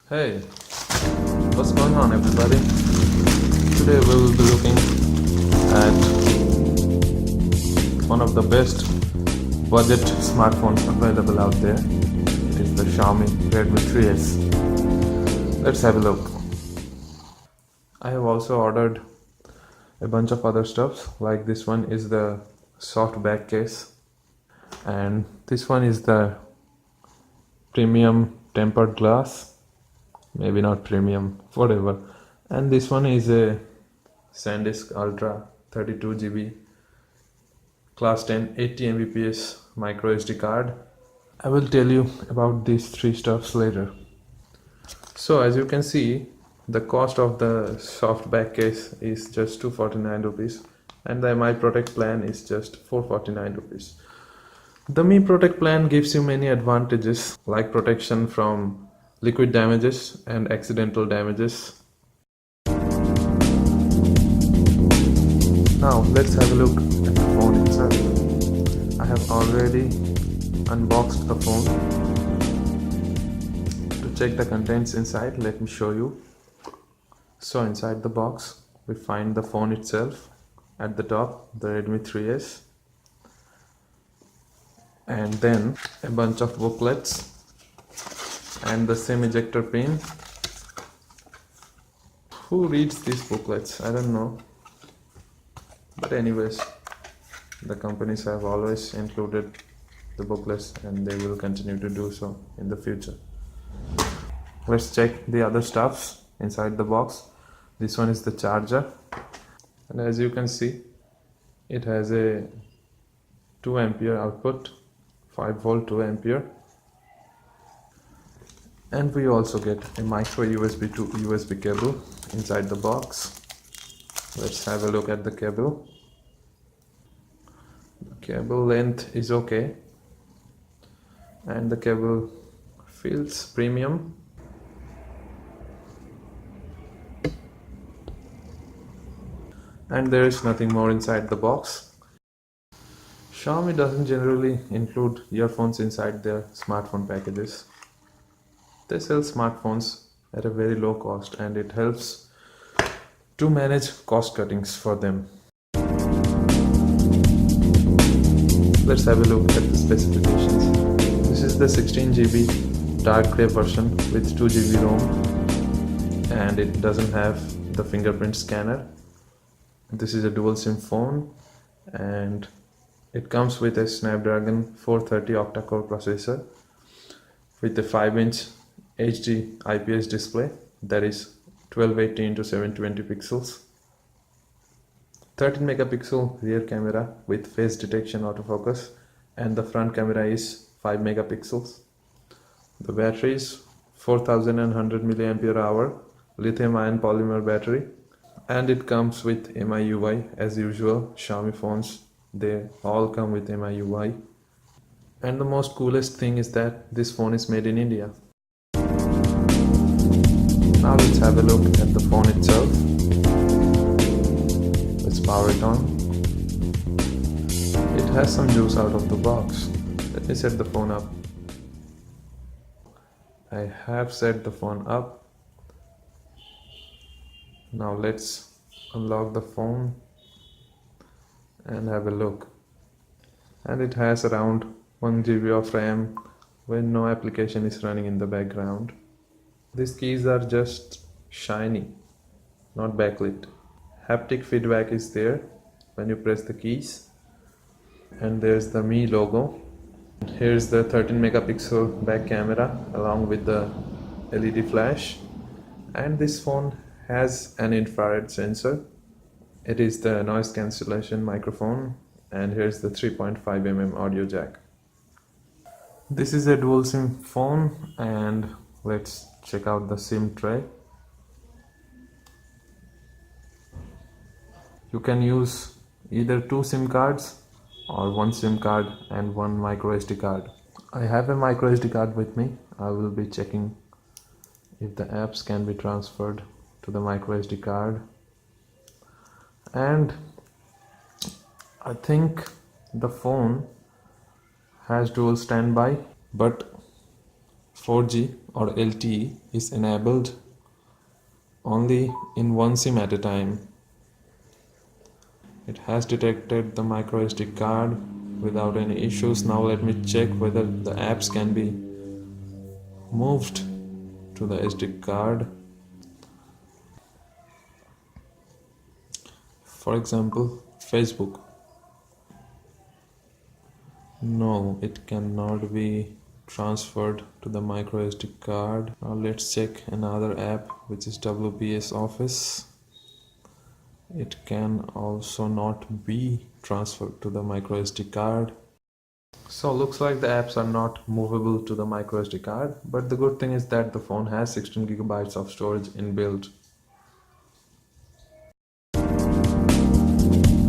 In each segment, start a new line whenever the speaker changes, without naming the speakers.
Hey, what's going on everybody? Today we will be looking at one of the best budget smartphones available out there. It is the Xiaomi Redmi 3S. Let's have a look. I have also ordered a bunch of other stuff, like this one is the soft back case, and this one is the premium tempered glass, maybe not premium, whatever, and this one is a SanDisk Ultra 32 GB class 10 80 Mbps micro SD card. I will tell you about these three stuffs later. So as you can see, the cost of the soft back case is just 249 rupees and the Mi Protect plan is just 449 rupees. The Mi Protect plan gives you many advantages like protection from liquid damages and accidental damages. Now let's have a look at the phone itself. I have already unboxed the phone. To check the contents inside, let me show you. So inside the box we find the phone itself. At the top, the Redmi 3S, and then a bunch of booklets and the SIM ejector pin. Who reads these booklets? I don't know. But anyways, the companies have always included the booklets and they will continue to do so in the future. Let's check the other stuffs inside the box. This one is the charger, and as you can see, it has a 2 ampere output, 5 volt 2 ampere, and we also get a micro USB to USB cable inside the box. Let's have a look at the cable. The cable length is okay and the cable feels premium. And there is nothing more inside the box. Xiaomi doesn't generally include earphones inside their smartphone packages. They sell smartphones at a very low cost and it helps to manage cost cuttings for them. Let's have a look at the specifications. This is the 16 GB dark grey version with 2 GB ROM, and it doesn't have the fingerprint scanner. This is a dual SIM phone and it comes with a Snapdragon 430 octa-core processor with a 5-inch HD IPS display that is 1280 x 720 pixels, 13 megapixel rear camera with face detection autofocus, and the front camera is 5 megapixels. The battery is 4100 mAh lithium-ion polymer battery, and it comes with MIUI as usual. Xiaomi phones, they all come with MIUI. And the most coolest thing is that this phone is made in India. Now let's have a look at the phone itself. Let's power it on. It has some juice out of the box. Let me set the phone up. I have set the phone up. Now let's unlock the phone and have a look. And it has around 1 GB of RAM when no application is running in the background. These keys are just shiny, not backlit. Haptic feedback is there when you press the keys. And there's the Mi logo. Here's the 13 megapixel back camera along with the LED flash. And this phone has an infrared sensor. It is the noise cancellation microphone, and here's the 3.5mm audio jack. This is a dual SIM phone, and let's check out the SIM tray. You can use either 2 SIM cards or 1 SIM card and 1 micro SD card. I have a micro SD card with me. I will be checking if the apps can be transferred to the micro SD card, and I think the phone has dual standby but 4G or LTE is enabled only in one SIM at a time. It has detected the micro SD card without any issues. Now let me check whether the apps can be moved to the SD card. For example, Facebook. No, it cannot be transferred to the micro SD card. Now let's check another app, which is WPS Office. It can also not be transferred to the micro SD card. So looks like the apps are not movable to the micro SD card, but the good thing is that the phone has 16 gigabytes of storage inbuilt.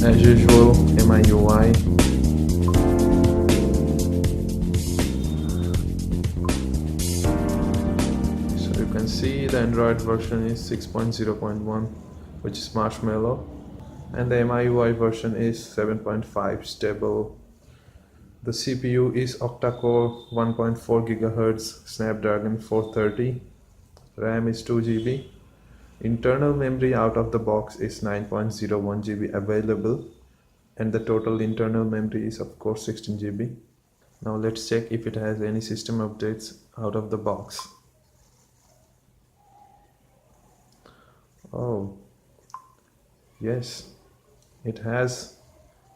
As usual, MIUI. So you can see the Android version is 6.0.1, which is Marshmallow, and the MIUI version is 7.5 stable. The CPU is octa-core 1.4 GHz Snapdragon 430. RAM is 2 GB. Internal memory out of the box is 9.01 GB available, and the total internal memory is of course 16 GB. Now let's check if it has any system updates out of the box. Oh, yes, it has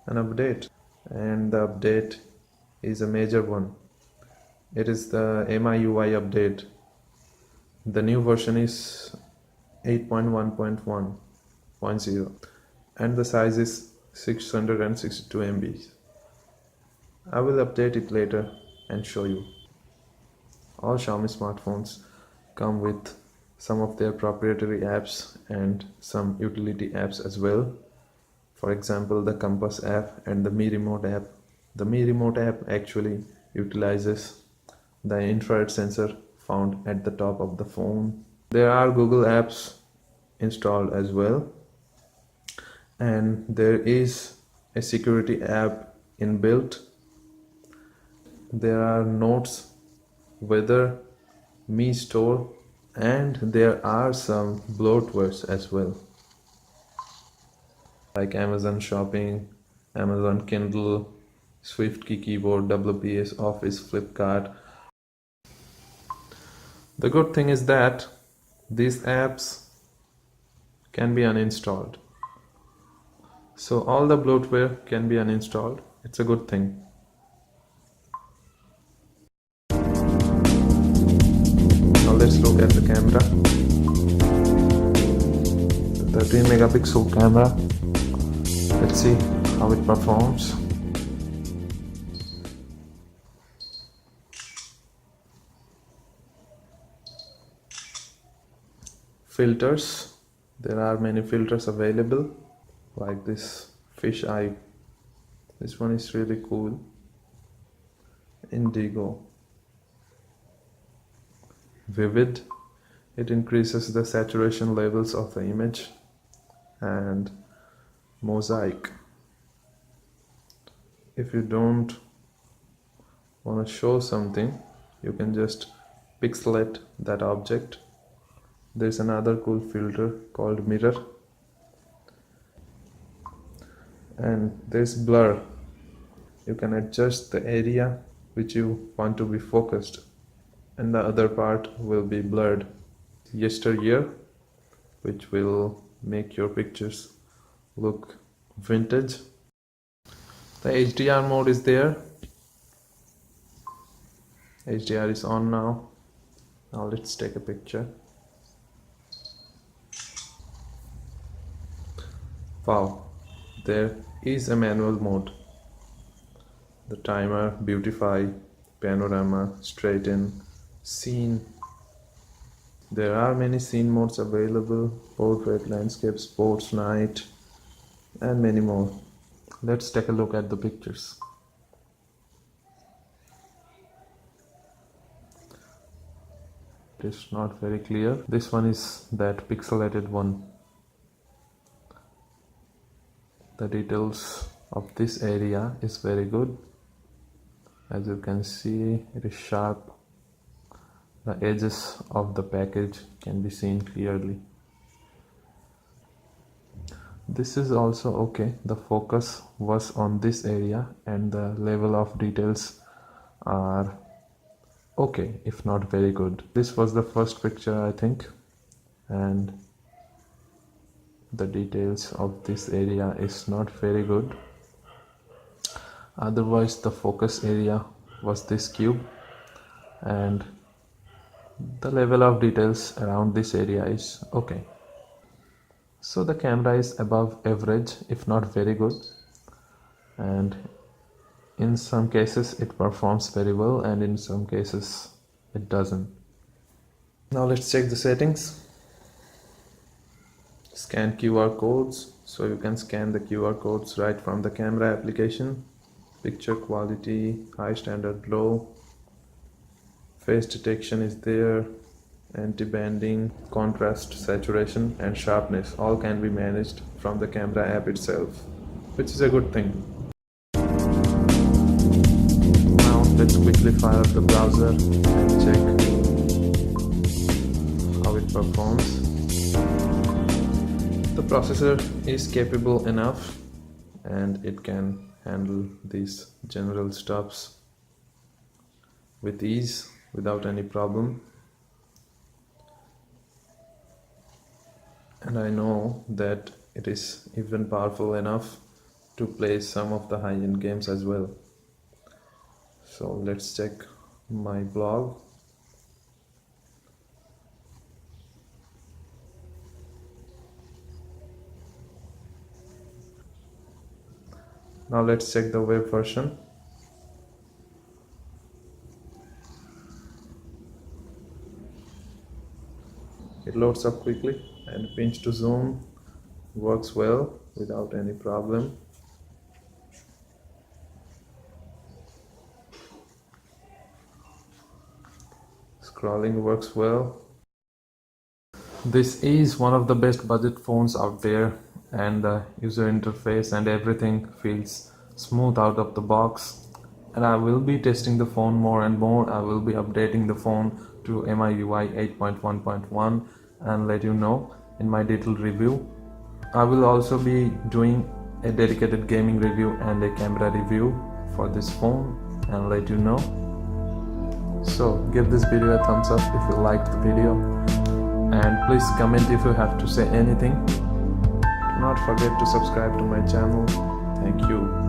an update, and the update is a major one. It is the MIUI update. The new version is 8.1.1.0 and the size is 662 MB. I will update it later and show you. All Xiaomi smartphones come with some of their proprietary apps and some utility apps as well. For example, the Compass app and the Mi Remote app. The Mi Remote app actually utilizes the infrared sensor found at the top of the phone. There are Google apps installed as well, and there is a security app inbuilt. There are notes, weather, Mi Store, and there are some bloatwares as well, like Amazon Shopping, Amazon Kindle, SwiftKey Keyboard, WPS Office, Flipkart. The good thing is that these apps can be uninstalled. So all the bloatware can be uninstalled. It's a good thing. Now let's look at the camera. The 13 megapixel camera. Let's see how it performs. Filters. There are many filters available, like this fish eye. This one is really cool. Indigo. Vivid. It increases the saturation levels of the image. And mosaic. If you don't want to show something, you can just pixelate that object. There's another cool filter called mirror, and there's blur. You can adjust the area which you want to be focused, and the other part will be blurred. Yesteryear, which will make your pictures look vintage. The HDR mode is there. HDR is on now. Now let's take a picture. Wow, there is a manual mode. The timer, beautify, panorama, straighten, scene. There are many scene modes available: portrait, landscape, sports, night, and many more. Let's take a look at the pictures. It is not very clear. This one is that pixelated one. The details of this area is very good. As you can see, it is sharp. The edges of the package can be seen clearly. This is also okay. The focus was on this area and the level of details are okay, if not very good. This was the first picture, I think, and the details of this area is not very good. Otherwise, the focus area was this cube and the level of details around this area is okay. So the camera is above average, if not very good, and in some cases it performs very well and in some cases it doesn't. Now let's check the settings. Scan QR codes. So you can scan the QR codes right from the camera application. Picture quality, high standard, low. Face detection is there. Anti-banding, contrast, saturation and sharpness all can be managed from the camera app itself, which is a good thing. Now let's quickly fire up the browser and check how it performs. The processor is capable enough and it can handle these general stuffs with ease without any problem. And I know that it is even powerful enough to play some of the high-end games as well. So let's check my blog. Now let's check the web version. It loads up quickly and pinch to zoom works well without any problem. Scrolling works well. This is one of the best budget phones out there, and the user interface and everything feels smooth out of the box. And I will be testing the phone more and more. I will be updating the phone to MIUI 8.1.1 and let you know in my detailed review. I will also be doing a dedicated gaming review and a camera review for this phone and let you know. So give this video a thumbs up if you liked the video, and please comment if you have to say anything. Do not forget to subscribe to my channel. Thank you.